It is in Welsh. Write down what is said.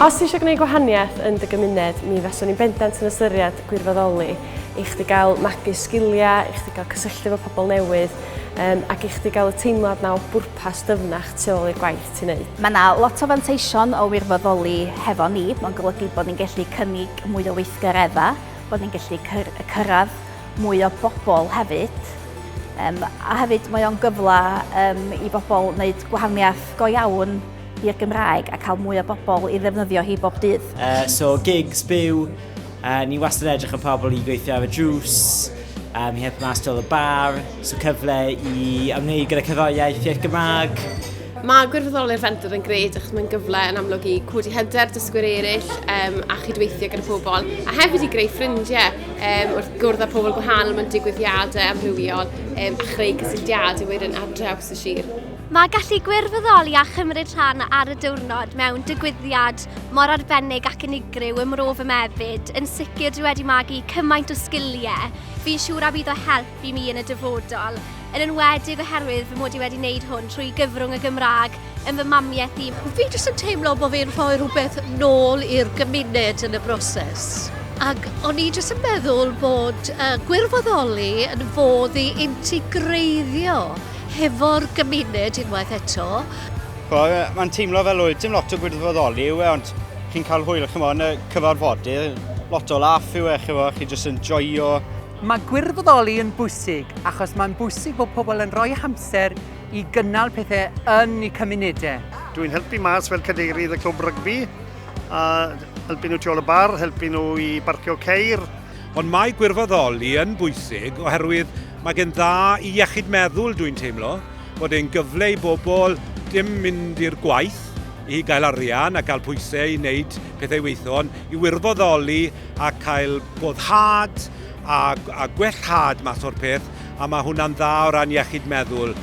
Os ti eisiau gwneud gwahaniaeth yn dy gymuned, mi faswn ni'n bendant yn ystyried gwirfoddoli i chdi gael magu sgiliau, i chdi gael cysylltu efo pobl newydd, ac i chdi gael y teimlad na o bwrpas dyfnach tu ôl i'r gwaith ti'n neud. Mae yna lot o fanteision o wirfoddoli hefo ni. Mae'n golygu bod ni'n gallu cynnig mwy o weithgaredda, bod ni'n gallu cyrraedd mwy o bobl hefyd. A hefyd mae o'n gyfle i bobl wneud gwahaniaeth go iawn i'r Gymraeg a cael mwy o bobl i ddefnyddio hi bob dydd. So gigs byw, ni wastad edrych yn pobl i gweithio ar y drws, i helpu mas dol y bar, so cyfle i ymwneud gyda cyforiaeth i'r Gymraeg. Mae gwirfoddoli'r fenter yn gred achos mae'n gyfle yn amlwg i codi hyder dysgwyr eraill a chydweithio gyda pobl, a hefyd i greu ffrindiau wrth gwrdd â pobl gwahanol mewn digwyddiadau amrywiol a chreu cysylltiadau wedyn ar draws y sir. Mae gallu gwirfoddoli a chymryd rhan ar y diwrnod mewn digwyddiad mor arbennig ac unigryw ym Mro fy Mefyd yn sicr dwi wedi magu cymaint o sgiliau. Fi'n siŵr a bydd o help i mi yn y dyfodol, yn enwedig oherwydd fy mod i wedi wneud hwn trwy gyfrwng y Gymraeg yn fy mamiaeth i. Fi jyst yn teimlo bod fi'n rhoi rhywbeth nôl i'r gymuned yn y broses. Ac o'n i jyst yn meddwl bod gwirfoddoli yn fodd i integreiddio hefo'r gymuned unwaith eto. Mae'n teimlo fel wyt dim lot o gwirfoddoli yw e, ond chi'n cael hwyl yn y cyfarfodydd. Lot o laff yw e, chi jyst yn joio. Mae gwirfoddoli yn bwysig achos mae'n bwysig bod pobl yn rhoi amser i gynnal pethau yn eu cymunedau. Dwi'n helpu mas fel cadeirydd y clwb rygbi, a helpu nhw tu ôl y bar, helpu nhw i barcio ceir. Ond mae gwirfoddoli yn bwysig oherwydd mae gen dda i iechyd meddwl dwi'n teimlo, bod e'n gyfle i bobl dim mynd i'r gwaith i gael arian a gael pwysau i wneud pethau weithio, i wirfoddoli a cael boddhad a gwellhad math o'r peth, a mae hwnna'n dda o ran iechyd meddwl.